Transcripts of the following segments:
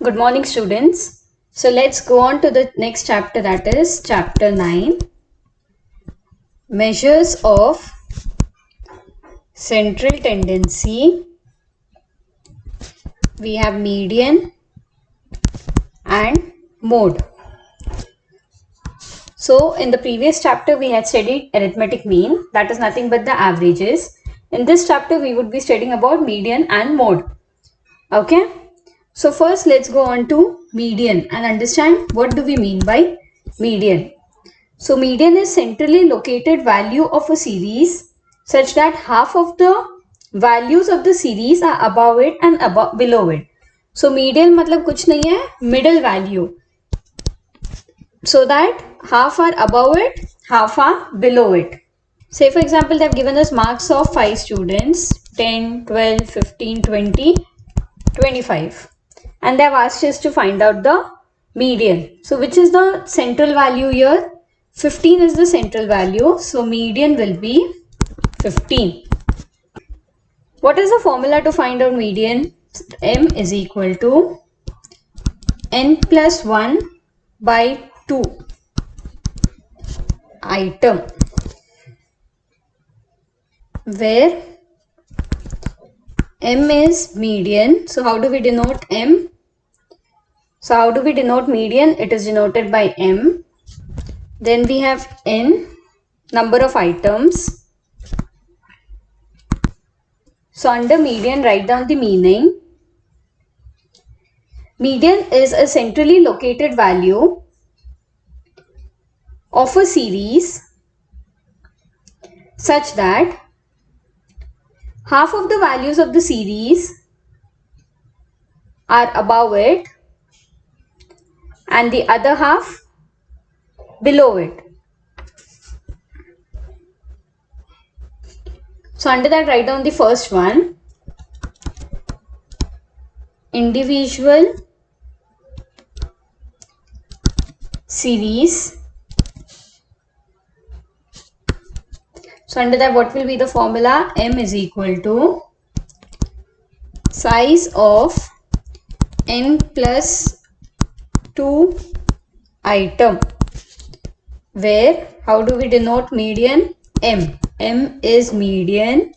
Good morning, students. So let's go on to the next chapter, that is chapter 9, Measures of Central Tendency. We have median and mode. So in the previous chapter we had studied arithmetic mean, that is nothing but the averages. In this chapter we would be studying about median and mode. Okay. So first let's go on to median and understand what do we mean by median. So median is centrally located value of a series such that half of the values of the series are above it and below it. So median मतलब कुछ नहीं है, middle value. So that half are above it, half are below it. Say for example, they have given us marks of 5 students, 10, 12, 15, 20, 25. And they have asked us to find out the median. So which is the central value here? 15 is the central value. So median will be 15. What is the formula to find out median? M is equal to n plus 1 by 2 item, where M is median. So how do we denote M? So how do we denote median? It is denoted by M. Then we have N, number of items. So under median, write down the meaning. Median is a centrally located value of a series such that half of the values of the series are above it and the other half below it. So under that, write down the first one. Individual series. So under that, what will be the formula? M is equal to size of n plus 2 item, where how do we denote median? M. M is median,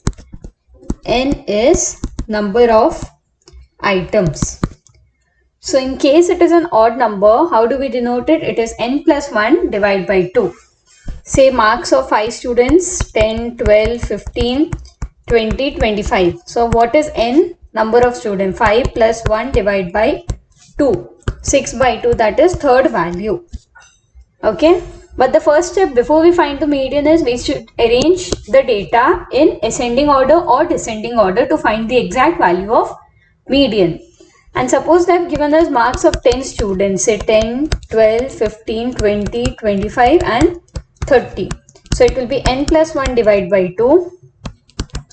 n is number of items. So in case it is an odd number, how do we denote it? It is n plus 1 divided by 2. Say marks of 5 students, 10, 12, 15, 20, 25. So what is n? Number of students. 5 plus 1 divided by 2. 6 by 2, that is third value. Okay. But the first step before we find the median is we should arrange the data in ascending order or descending order to find the exact value of median. And suppose they have given us marks of 10 students, say 10, 12, 15, 20, 25 and 30. So it will be n plus 1 divided by 2.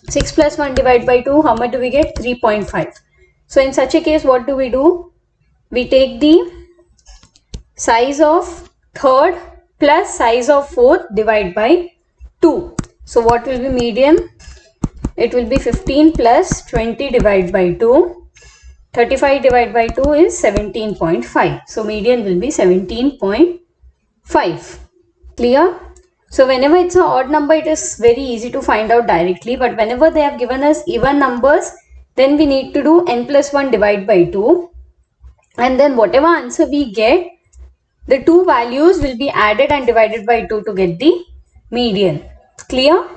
6 plus 1 divided by 2, how much do we get? 3.5. So in such a case, what do? We take the size of third plus size of fourth divided by 2. So what will be median? It will be 15 plus 20 divided by 2. 35 divided by 2 is 17.5. So median will be 17.5. Clear? So whenever it's an odd number, it is very easy to find out directly. But whenever they have given us even numbers, then we need to do n plus 1 divided by 2. And then whatever answer we get, the two values will be added and divided by 2 to get the median. Clear?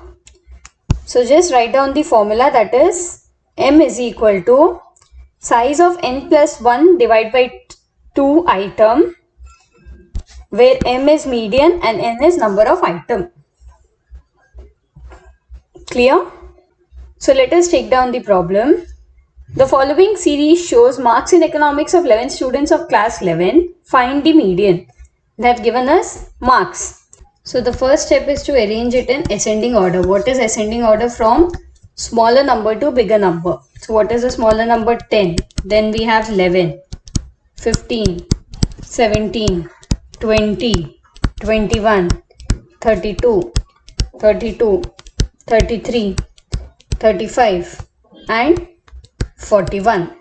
So just write down the formula, that is M is equal to size of n plus 1 divided by 2 item, where M is median and n is number of item. Clear? So let us take down the problem. The following series shows marks in economics of 11 students of class 11. Find the median. They have given us marks. So the first step is to arrange it in ascending order. What is ascending order? From smaller number to bigger number. So what is the smaller number? 10. Then we have 11, 15, 17, 20, 21, 32, 32, 33, 35 and 41.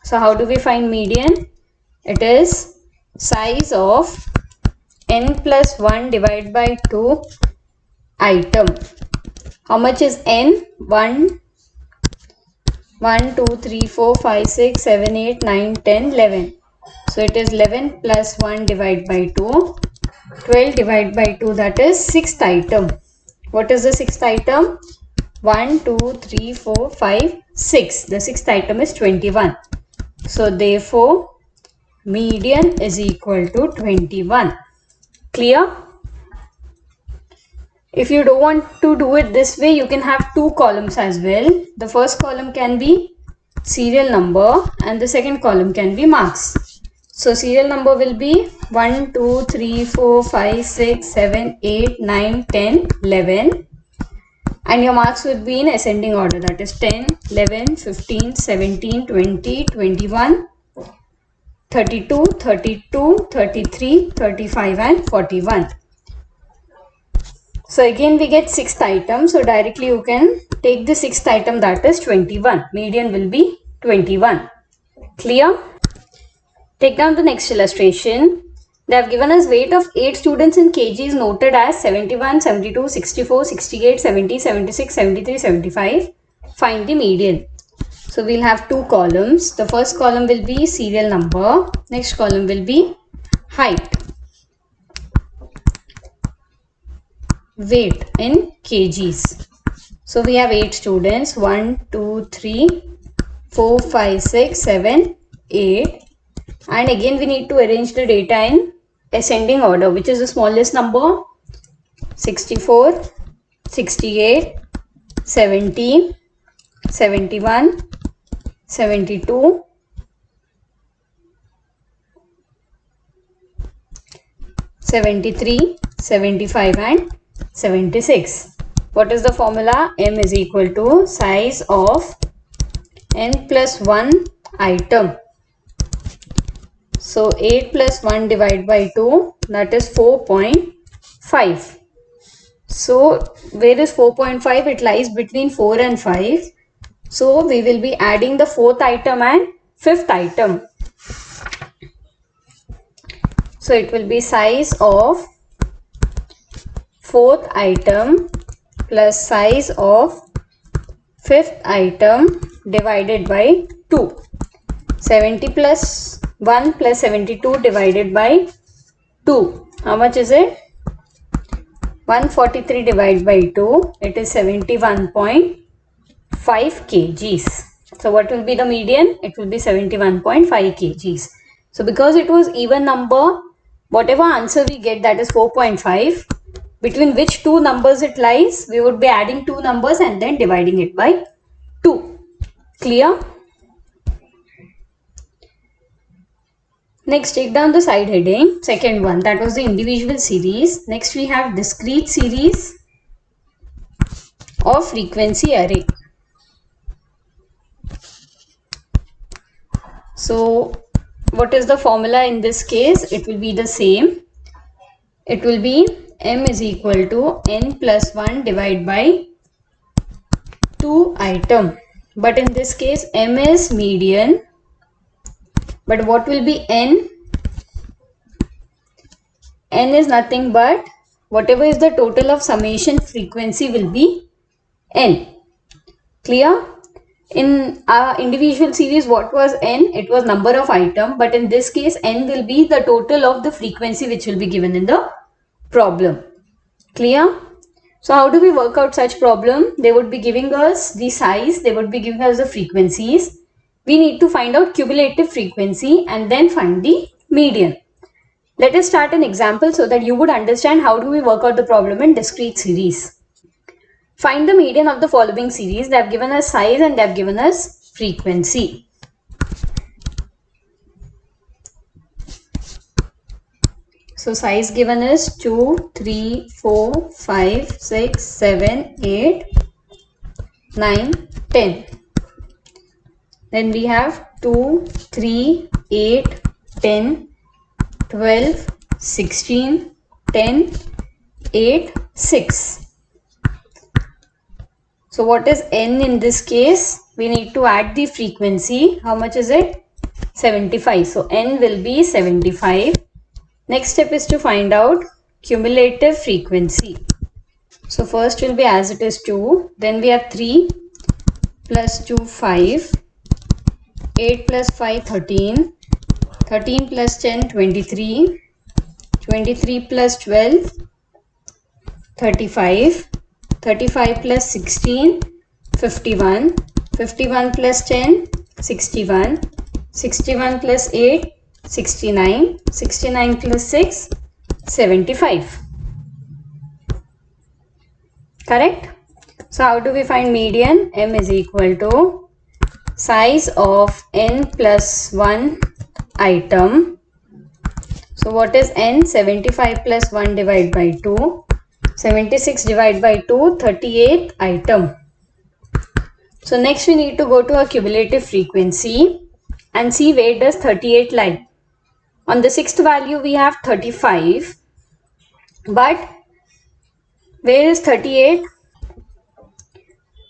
So how do we find median? It is size of n plus 1 divided by 2 item. How much is n? 1, 2, 3, 4, 5, 6, 7, 8, 9, 10, 11. So it is 11 plus 1 divided by 2. 12 divided by 2, that is 6th item. What is the 6th item? 1, 2, 3, 4, 5, 6. The 6th item is 21. So therefore, median is equal to 21. Clear? If you don't want to do it this way, you can have two columns as well. The first column can be serial number and the second column can be marks. So serial number will be 1, 2, 3, 4, 5, 6, 7, 8, 9, 10, 11. And your marks would be in ascending order, that is 10, 11, 15, 17, 20, 21, 32, 32, 33, 35 and 41. So again we get 6th item. So directly you can take the 6th item, that is 21. Median will be 21. Clear? Take down the next illustration. They have given us weight of 8 students in kgs noted as 71, 72, 64, 68, 70, 76, 73, 75. Find the median. So we'll have two columns. The first column will be serial number. Next column will be height. Weight in kgs. So we have 8 students. 1, 2, 3, 4, 5, 6, 7, 8. And again we need to arrange the data in ascending order. Which is the smallest number? 64, 68, 70, 71, 72, 73, 75 and 76. What is the formula? M is equal to size of n plus 1 item. So 8 plus 1 divided by 2, that is 4.5. So where is 4.5? It lies between 4 and 5. So we will be adding the 4th item and 5th item. So it will be size of 4th item plus size of 5th item divided by 2. 70 plus 1 plus 72 divided by 2. How much is it? 143 divided by 2. It is 71.5 kgs. So what will be the median? It will be 71.5 kgs. So because it was even number, whatever answer we get, that is 4.5, between which two numbers it lies, we would be adding two numbers and then dividing it by 2. Clear? Next, take down the side heading. Second one, that was the individual series. Next we have discrete series of frequency array. So what is the formula in this case? It will be the same. It will be M is equal to n plus 1 divided by 2 item. But in this case M is median. But what will be n? N is nothing but whatever is the total of summation frequency will be n. Clear? In our individual series, what was n? It was number of item, but in this case n will be the total of the frequency which will be given in the problem. Clear? So how do we work out such problem? They would be giving us the size, they would be giving us the frequencies. We need to find out cumulative frequency and then find the median. Let us start an example so that you would understand how do we work out the problem in discrete series. Find the median of the following series. They have given us size and they have given us frequency. So size given is 2, 3, 4, 5, 6, 7, 8, 9, 10. Then we have 2, 3, 8, 10, 12, 16, 10, 8, 6. So what is n in this case? We need to add the frequency. How much is it? 75. So n will be 75. Next step is to find out cumulative frequency. So first will be as it is 2. Then we have 3 plus 2 5. 8 plus 5 13. 13 plus 10 23. 23 plus 12 35. 35 plus 16 51. 51 plus 10 61. 61 plus 8 69. 69 plus 6 75. Correct? So how do we find median? M is equal to size of n plus 1 item. So what is n? 75 plus 1 divided by 2. 76 divided by 2, 38 item. So next we need to go to a cumulative frequency and see where does 38 lie. On the sixth value we have 35, but where is 38?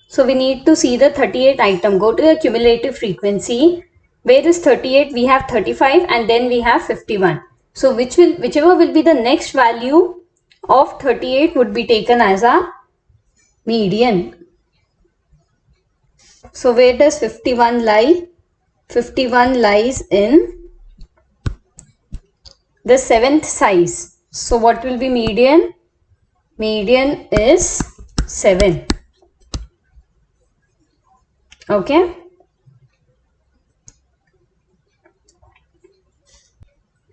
So we need to see the 38 item. Go to the cumulative frequency. Where is 38? We have 35 and then we have 51. So whichever will be the next value of 38 would be taken as a median. So where does 51 lie? 51 lies in the 7th size. So what will be median? Median is 7. Okay.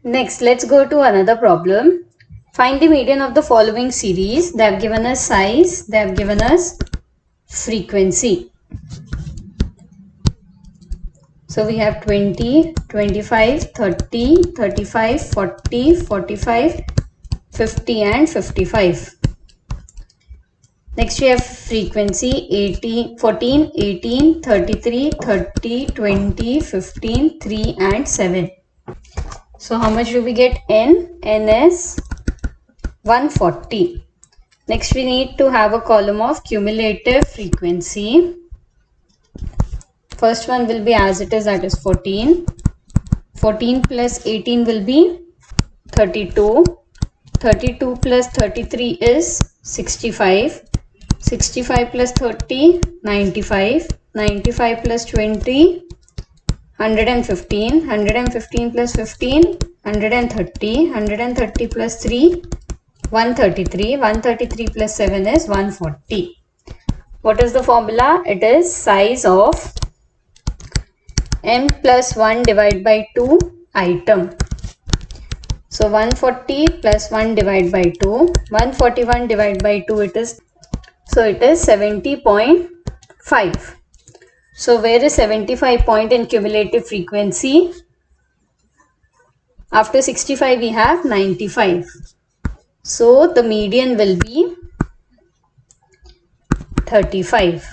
Next, let's go to another problem. Find the median of the following series. They have given us size, they have given us frequency. So we have 20, 25, 30, 35, 40, 45, 50 and 55. Next we have frequency 18, 14, 18, 33, 30, 20, 15, 3 and 7. So how much do we get n? N is 140. Next we need to have a column of cumulative frequency. First one will be as it is, that is 14. 14 plus 18 will be 32. 32 plus 33 is 65. 65 plus 30, 95. 95 plus 20, 115. 115 plus 15, 130. 130 plus 3, 133. 133 plus 7 is 140. What is the formula? It is size of m plus 1 divided by 2 item. So 140 plus 1 divided by 2. 141 divided by 2 it is. So it is 70.5. So where is 75 point in cumulative frequency? After 65 we have 95. So the median will be 35.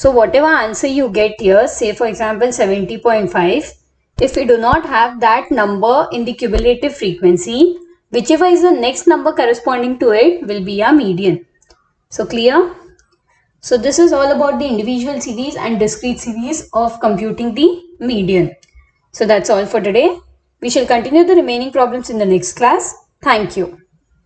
So whatever answer you get here, say for example 70.5, if we do not have that number in the cumulative frequency, whichever is the next number corresponding to it will be our median. So clear? So this is all about the individual series and discrete series of computing the median. So that's all for today. We shall continue the remaining problems in the next class. Thank you.